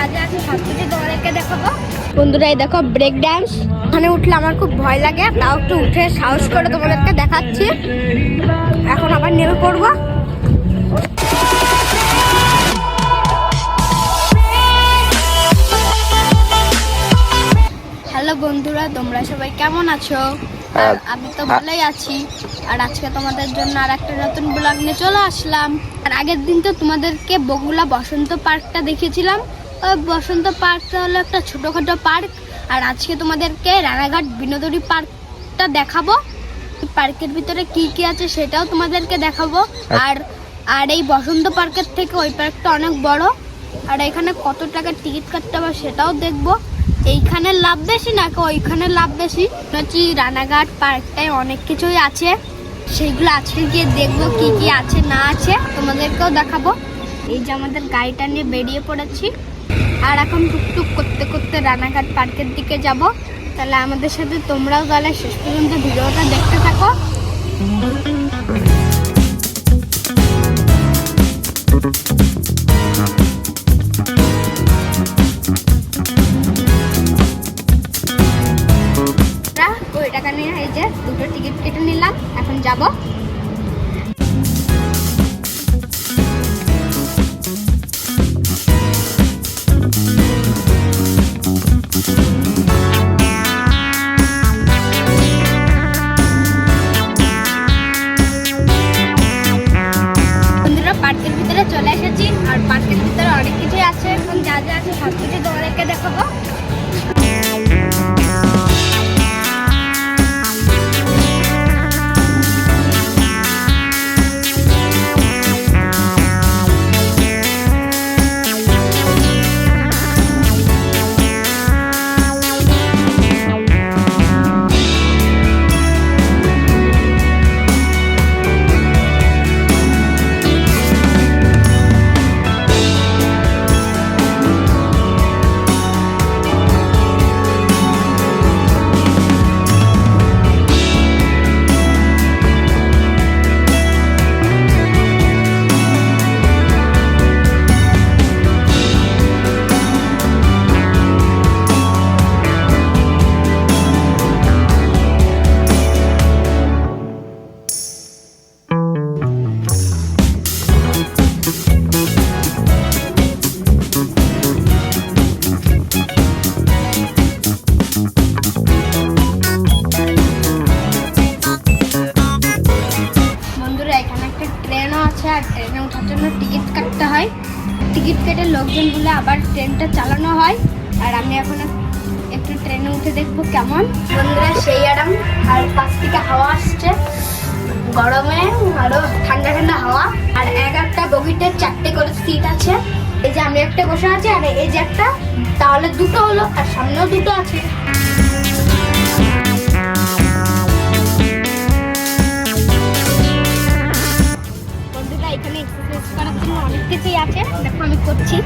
যা যা আছে সবকিছু তোমাদেরকে দেখাবো। বন্ধুরা এই দেখো ব্রেক ড্যান্স, ওখানে উঠলে আমার খুব ভয় লাগে, তাও একটু উঠে সাহস করে তোমাদেরকে দেখাচ্ছি। এখন আবার নেমে পড়বো। হ্যালো বন্ধুরা, তোমরা সবাই কেমন আছো? আর আমি তো ভালোই আছি। আর আজকে তোমাদের জন্য আর একটা নতুন ব্লগ নিয়ে চলে আসলাম। আর আগের দিন তো তোমাদেরকে বগুলা বসন্ত পার্কটা দেখিয়েছিলাম। ওই বসন্ত পার্কটা হলো একটা ছোটোখাটো পার্ক। আর আজকে তোমাদেরকে রানাঘাট বিনোদনী পার্কটা দেখাবো। পার্কের ভিতরে কি কি আছে সেটাও তোমাদেরকে দেখাবো। আর এই বসন্ত পার্কের থেকে ওই পার্কটা অনেক বড়। আর এখানে কত টাকা টিকিট কাটতে হবে সেটাও দেখবো। এইখানে লাভ বেশি নাকি ওইখানে লাভ বেশি? হচ্ছে রানাঘাট পার্কটায় অনেক কিছুই আছে, সেইগুলো আজকে গিয়ে দেখবো কি কি আছে না আছে, তোমাদেরকেও দেখাবো। এই যে আমাদের গাড়িটা নিয়ে বেরিয়ে পড়েছি, আর এখন টুকটুক করতে করতে রানাঘাট পার্কের দিকে যাব। তাহলে আমাদের সাথে তোমরাও তাহলে শেষ পর্যন্ত ভিডিওটা দেখতে থাকো। ওই টাকা নিয়ে এই যে দুটো টিকিট কেটে নিলাম, এখন যাব। বন্ধুরা পার্কের ভিতরে চলে এসেছি, আর পার্কের ভিতরে অনেক কিছুই আছে। এখন যা যা আছে সব কিছু তোমাদেরকে দেখাবো। আর ট্রেনে ওঠার জন্য টিকিট কাটতে হয়। টিকিট কেটে লোকজনগুলো আবার ট্রেনটা চালানো হয়। আর আমি এখন একটু ট্রেনে উঠে দেখবো কেমন। বন্ধুরা সেই আরাম, আর পাশ থেকে হাওয়া আসছে, গরমে আরো ঠান্ডা ঠান্ডা হাওয়া। আর একটা বগিতে 4টে করে সিট আছে। এই যে আমি একটা বসে আছি, আর এই যে একটা, তাহলে দুটো হলো, আর সামনেও দুটো আছে। এখানে এক্সারসাইজ করার জন্য অনেক কিছুই আছে, দেখো আমি করছি।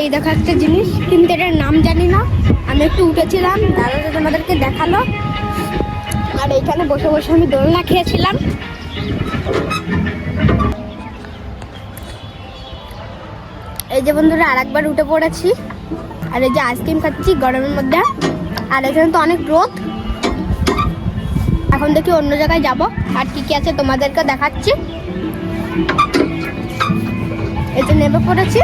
এই দেখো একটা জিনিস, কিন্তু এটার নাম জানি না। আমি একটু উঠেছিলাম, দাদা তোমাদেরকে দেখালো। আর এইখানে বসে বসে আমি দোলনা খেয়েছিলাম। এই যে বন্ধুরা আরেকবার উঠে পড়েছি, আর এই যে আইসক্রিম খাচ্ছি গরমের মধ্যে। আর এখানে তো অনেক রোদ। এখন দেখি অন্য জায়গায় যাব, আর কি কি আছে তোমাদেরকে দেখাচ্ছি। এই যে নেমে পড়েছি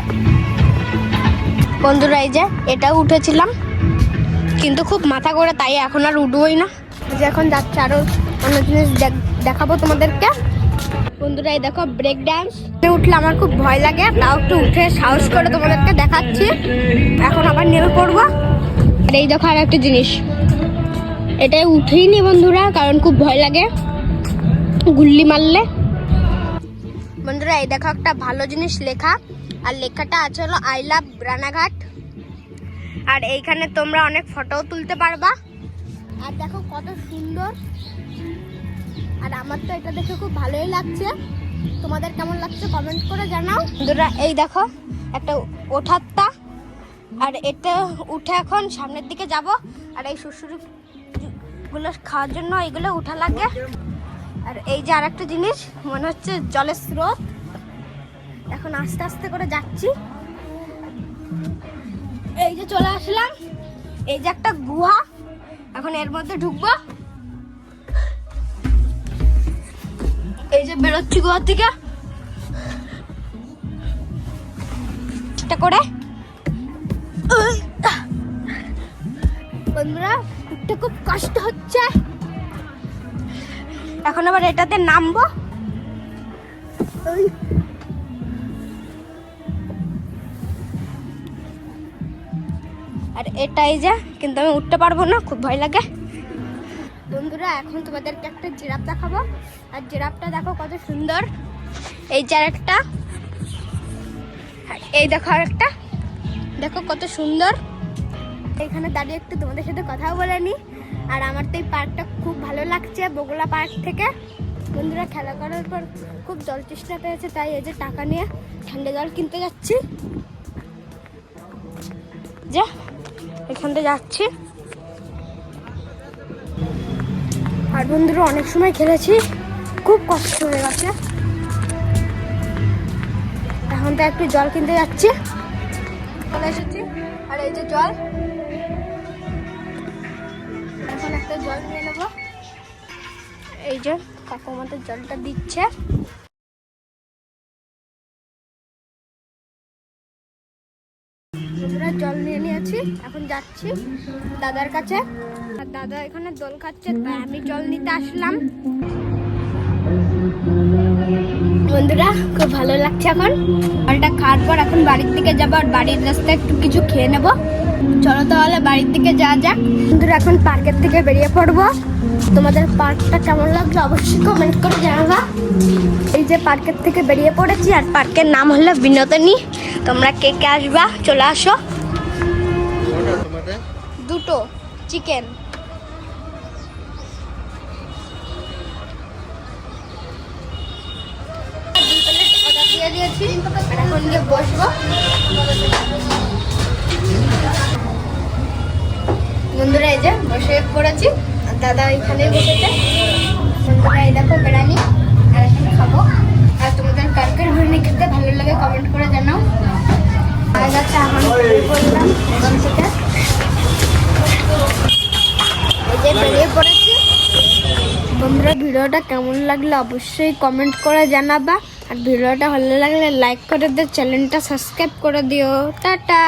বন্ধুরা। এই যে এটাও উঠেছিলাম, কিন্তু খুব মাথা করে, তাই এখন আর উঠবই না। যে এখন যাচ্ছে আরো অন্য জিনিস দেখাবো তোমাদেরকে। বন্ধুরা এই দেখো ব্রেক ডান্স উঠলে আমার খুব ভয় লাগে, তাও একটু উঠে সাহস করে তোমাদেরকে দেখাচ্ছি। এখন আবার নেমে পড়বো। আর এই দেখো আর একটা জিনিস, এটাই উঠেই নি বন্ধুরা, কারণ খুব ভয় লাগে গুল্লি মারলে। বন্ধুরা এই দেখো একটা ভালো জিনিস লেখা, আর লেখাটা আছে হলো আই লাভ রানাঘাট। আর এইখানে তোমরা অনেক ফটোও তুলতে পারবা। আর দেখো কত সুন্দর, আর আমার তো এটা দেখে খুব ভালোই লাগছে। তোমাদের কেমন লাগছে কমেন্ট করে জানাও। বন্ধুরা এই দেখো একটা ওঠাত্তা, আর এটা উঠে এখন সামনের দিকে যাব। আর এই সুরসুরিগুলো খাওয়ার জন্য এইগুলো উঠা লাগে। আর এই যে আর একটা জিনিস, মনে হচ্ছে জলের স্রোত। এখন আস্তে আস্তে করে যাচ্ছি। এই যে চলে আসলাম, এই যে একটা গুহা, এখন এর মধ্যে ঢুকবো। এই যে বেরোচ্ছি গুহা থেকে করে। বন্ধুরা উঠতে খুব কষ্ট হচ্ছে, এখন আবার এটাতে নামবো। আর এটাই যে, কিন্তু আমি উঠতে পারবো না, খুব ভয় লাগে। বন্ধুরা এখন তোমাদেরকে একটা জিরাফ দেখাবো। আর জিরাফটা দেখো কত সুন্দর। এই যে একটা, এই দেখো আর একটা, দেখো কত সুন্দর। এখানে দাঁড়িয়ে একটু তোমাদের সাথে কথাও বলে নি। আর আমার তো এই পার্কটা খুব ভালো লাগছে, বগুলা পার্ক থেকে। বন্ধুরা খেলা করার পর খুব জল তৃষ্ণা পেয়েছে, তাই এই যে টাকা নিয়ে ঠান্ডা জল কিনতে যাচ্ছি। যা এখান থেকে যাচ্ছি। আর বন্ধুরা অনেক সময় খেলেছি, খুব কষ্ট হয়ে গেছে। এখন তো একটু জল কিনতে যাচ্ছি, চলে এসেছি। আর এই যে জল, এখন একটা জল নিয়ে নেবো। এই যে কাকু আমাদের জলটা দিচ্ছে। জল নিয়ে নিয়েছি, এখন যাচ্ছি দাদার কাছে। আর দাদা এখানে দোল খাচ্ছে, তাই আমি জল নিতে আসলাম। বন্ধুরা খুব ভালো লাগছে এখন। জলটা খাওয়ার পর এখন বাড়ির দিকে যাবো, আর বাড়ির রাস্তায় একটু কিছু খেয়ে নেবো। চলো তাহলে বাড়ির দিকে যাওয়া যাক। বন্ধুরা এখন পার্কের থেকে বেরিয়ে পড়বো। তোমাদের পার্কটা কেমন লাগলো অবশ্যই কমেন্ট করে জানাবা। এই যে পার্কের থেকে বেরিয়ে পড়েছি, আর পার্কের নাম হলো বিনোদিনী। তোমরা কে কে আসবা চলে আসো। দুটো চিকেন। অর্ডার দিয়ে দিয়েছি, এখন গিয়ে বসবো। বন্ধুরা এই যে বসে পড়েছি, দাদা এখানে বসেছে। বন্ধুরা এই দেখো বিরিয়ানি, আর এখন খাবো। আর তোমাদের কার কার বিরিয়ানি খেতে ভালো লাগে কমেন্ট করে জানাও। আর যাচ্ছে এখন বললাম এখান থেকে এই যে বেরিয়ে পড়েছি। বন্ধুরা ভিডিওটা কেমন লাগলো অবশ্যই কমেন্ট করে জানাবা। আর ভিডিওটা ভালো লাগলে লাইক করে দিও, চ্যানেলটা সাবস্ক্রাইব করে দিও। টাটা।